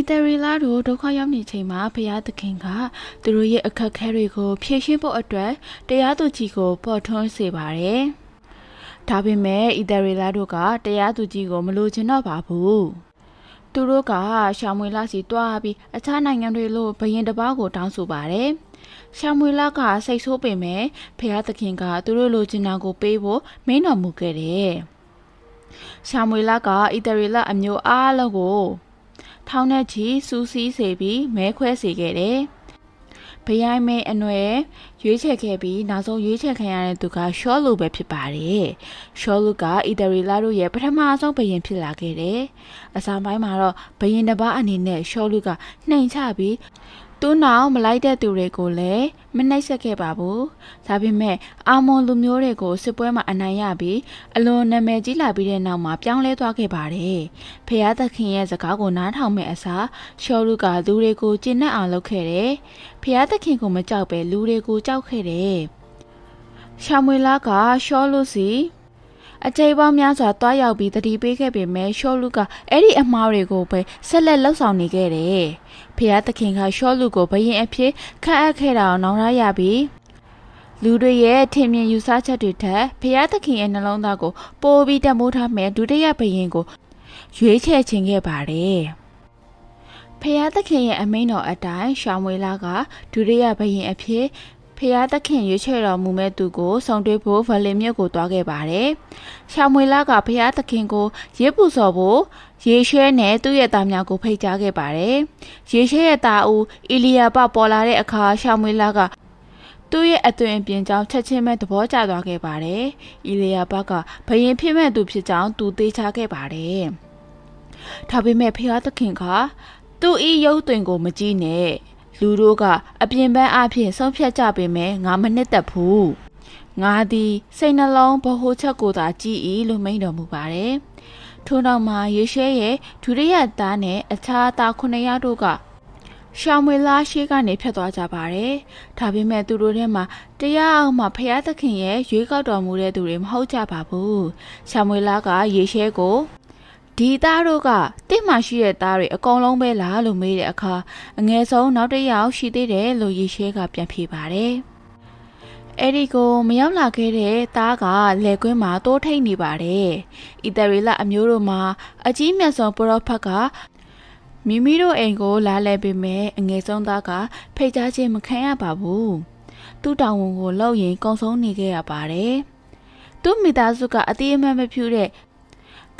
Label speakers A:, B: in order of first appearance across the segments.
A: တရီလာတို့ဒုက္ခရောက်နေချိန်မှာဖျားသခင်ကသူတို့ရဲ့အခက်အခဲတွေကိုဖြေရှင်းဖို့အတွက်တရားသူကြီးကိုပေါ်ထွန်းစေပါတယ်။ဒါပေမဲ့အီတရီလာတို့ကတရားသူကြီးကိုမလိုချင်တော့ပါဘူး။သူတို့ကရှောင်းမွေလာစီတွားပြီးအခြားနိုင်ငံတွေလိုဘရင်တစ်ပါးကိုတောင်းဆိုပါတယ်။ရှောင်းမွေလာကစိတ်ဆိုးပေမဲ့ဖျားသခင်ကသူတို့လိုချင်တာကိုပေးဖို့မင်းတော်မူခဲ့တယ်။ရှောင်းမွေလာကအီတရီလာအမျိုးအားလုံးကိုထောင်းနဲ့ချီစူးစီးစေပြီးမဲခွဲစေခဲ့တယ်။ဘယိုင်းမဲအနွယ်ရွေးချယ်ခဲ့ပြီးနောက်ဆုံးရွေးချယ်ခံရတဲ့သူကရှောလူပဲဖြစ်ပါတယ်။ရှောလူကအီတရီလာတို့ရဲ့ပထမဆုံးဘယင်ဖြစ်လာခဲ့တယ်။အစပိုင်းမှာတော့ဘယင်တစ်ပါးအနေနဲ့ရှောလူကနှိမ်ချပြီးသူ့နောက်မလိုက်တဲ့သူတွေကိုလည်းမနှိပ်စက်ခဲ့ပါဘူး။ဒါပေမဲ့အာမွန်လူမျိုးတွေကိုစစ်ပွဲမှာအနိုင်ရပြီးအလွန်နာမည်ကြီးလာပြီးတဲ့နောက်မှာပြောင်းလဲသွားခဲ့ပါတယ်။ဖျားသခင်ရဲ့စကားကိုနားထောင်မဲ့အစားရှောလူကလူတွေကိုကျဉ်နှံ့အောင်လုပ်ခဲ့တယ်။ဖျားသခင်ကိုမကြောက်ပဲလူတွေကိုကြောက်ခဲ့တယ်။ရှောမွေလာကရှောလူစီအကြိမ်ပေါင်းများစွာတွားရောက်ပြီးတတိပေးခဲ့ပေမဲ့ရှောလူကအဲ့ဒီအမှားတွေကိုပဲဆက်လက်လှုပ်ဆောင်နေခဲ့တယ်။ဖျားသခင်ကရှောလူကိုဘယင်အဖြစ်ခန့်အပ်ခဲ့တာကိုနောင်ရရပြီးလူတွေရဲ့ထင်မြင်ယူဆချက်တွေထက်ဖျားသခင်ရဲ့နှလုံးသားကိုပိုပြီးတမိုးထားမဲ့ဒုတိယဘယင်ကိုရွေးချယ်ခြင်းခဲ့ပါတယ်။ဖျားသခင်ရဲ့အမိန့်တော်အတိုင်းရှောင်းမွေလာကဒုတိယဘယင်အဖြစ်ဖျားသခင်ရွေးချယ်တော်မူမဲ့သူကိုဆောင်တွေ့ဖို့ဗလင်မြို့ကိုတွားခဲ့ပါတယ်။ရှောင်းမွေလာကဖျားသခင်ကိုရစ်ပူစော်ဖို့ယေရှဲနဲ့သူ့ရဲ့သားများကိုဖိတ်ကြားခဲ့ပါတယ်။ယေရှဲရဲ့သားဦးအီလီယာပပေါ်လာတဲ့အခါရှောင်းမွေလာကသူ့ရဲ့အသွင်အပြင်ကြောင့်ချက်ချင်းပဲသဘောကျသွားခဲ့ပါတယ်။အီလီယာပကဘယင်ဖြစ်မဲ့သူဖြစ်ကြောင်းသူသိချခဲ့ပါတယ်။ဒါပေမဲ့ဖျားသခင်ကသူ့ဤရုပ်သွင်ကိုမကြည့်နဲ့လူတို့ကအပြင်ပန်းအဖြစ်ဆုံးဖြတ်ကြပေမဲ့ငါမနှစ်သက်ဘူးငါသည်စိတ်နှလုံးဘ ਹੁ ချက်ကိုသာကြည်၏လို့မိန့်တော်မူပါတယ်ထို့နောက်မှာယေရှဲရဲ့ဒုတိယသားနဲ့အခြားသား9ယောက်တို့ကရှောင်းမွေလာရှိကနေဖြတ်သွားကြပါတယ်ဒါပေမဲ့သူတို့ထဲမှာတရားအောင်မှဖျားသခင်ရဲ့ရွေးကောက်တော်မူတဲ့သူတွေမဟုတ်ကြပါဘူးရှောင်းမွေလာကယေရှဲကိုဒီသားတို့ကတင့်မှရှိတဲ့သားတွေအကုန်လုံးပဲလားလို့မေးတဲ့အခါအငယ်ဆုံးနောက်တစ်ယောက်ရှိသေးတယ်လို့ယေရှဲကပြန်ဖြေပါတယ်။အဲ့ဒီကိုမရောက်လာခဲ့တဲ့သားကလယ်ကွင်းမှာတိုးထိတ်နေပါတယ်။အီတရီလအမျိုးတို့မှာအကြီးမြတ်ဆုံးပရောဖက်ကမိမိတို့အိမ်ကိုလာလဲပေမဲ့အငယ်ဆုံးသားကဖိတ်ကြားခြင်းမခံရပါဘူး။သူ့တောင်ဝန်ကိုလောက်ရင်ကုံဆုံးနေခဲ့ရပါတယ်။သူ့မိသားစုကအတိအမှန်မဖြူတဲ့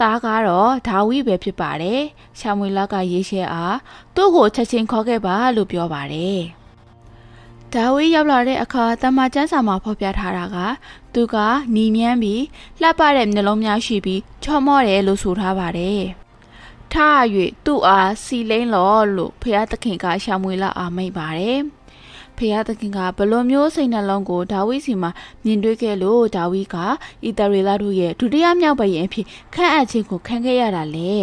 A: သားကတော့ဒါဝိပဲဖြစ်ပါတယ်။ရှောမွေလာကယေရှဲအားသူ့ကိုချက်ချင်းခေါ်ခဲ့ပါလို့ပြောပါတယ်။ဒါဝိရောက်လာတဲ့အခါတမန်ကျမ်းစာမှာဖော်ပြထားတာကသူကနီမြန်းပြီးလှပတဲ့မျက်လုံးများရှိပြီးချော်မော့တယ်လို့ဆိုထားပါတယ်။ထား၍သူ့အားစီလိမ့်လောလို့ဖျားသခင်ကရှေမွေလာအားမိန့်ပါတယ်။ဖျားသခင်ကဘလိုမျိုးစိတ်နှလုံးကိုဒါဝိစီမှာမြင်တွေ့ခဲ့လို့ဒါဝိကအီတရီလာတို့ရဲ့ဒုတိယမြောက်ဘယင်အဖြစ်ခန့်အပ်ခြင်းကိုခံခဲ့ရတာလေ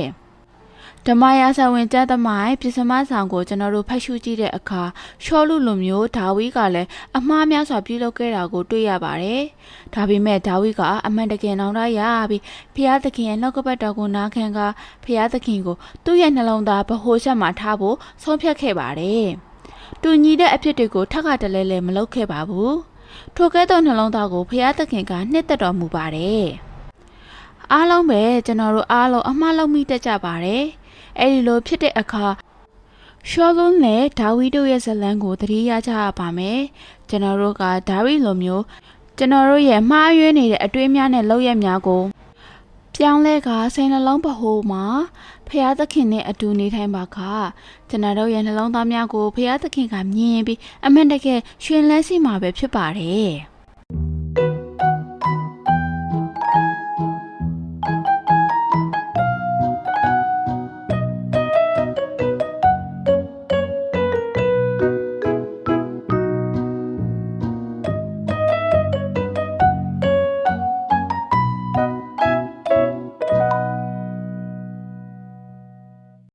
A: ဓမ္မရာဇဝင်ကျမ်းသမိုင်းပြစ္စမဆောင်ကိုကျွန်တော်တို့ဖတ်ရှုကြည့်တဲ့အခါရှောလူလူမျိုးဒါဝိကလည်းအမှားများစွာပြုလုပ်ခဲ့တာကိုတွေ့ရပါတယ်ဒါပေမဲ့ဒါဝိကအမှန်တကယ်နောင်တရပြီးဖျားသခင်ရဲ့နှုတ်ကပတ်တော်ကိုနားခံကဖျားသခင်ကိုသူ့ရဲ့နှလုံးသားဗဟိုချက်မှာထားဖို့ဆုံးဖြတ်ခဲ့ပါတယ်တူညီတဲ့အဖြစ်တွေကိုထပ်ခါတလဲလဲမလုပ်ခဲ့ပါဘူးထိုကဲ့သို့နှလုံးသားကိုဖျားသခင်ကနှစ်သက်တော်မူပါတယ်အားလုံးပဲကျွန်တော်တို့အားလုံးအမှားလုပ်မိတတ်ကြပါတယ်အဲ့ဒီလိုဖြစ်တဲ့အခါရှောလုံးနဲ့ဒါဝိတို့ရဲ့ဇလံကိုသတိရကြရပါမယ်ကျွန်တော်တို့ကဒါဝိလိုမျိုးကျွန်တော်တို့ရဲ့မှားယွင်းနေတဲ့အတွေးများနဲ့လောက်ရများကိုပြောင်းလဲကစိတ်နှလုံးဗဟိုမှာဖျားသခင်နဲ့အတူနေထိုင်ပါကကျွန်တော်တို့ရဲ့နှလုံးသားများကိုဖျားသခင်ကမြင်ပြီးအမှန်တကယ်ရှင်လဲစီမှာပဲဖြစ်ပါတယ်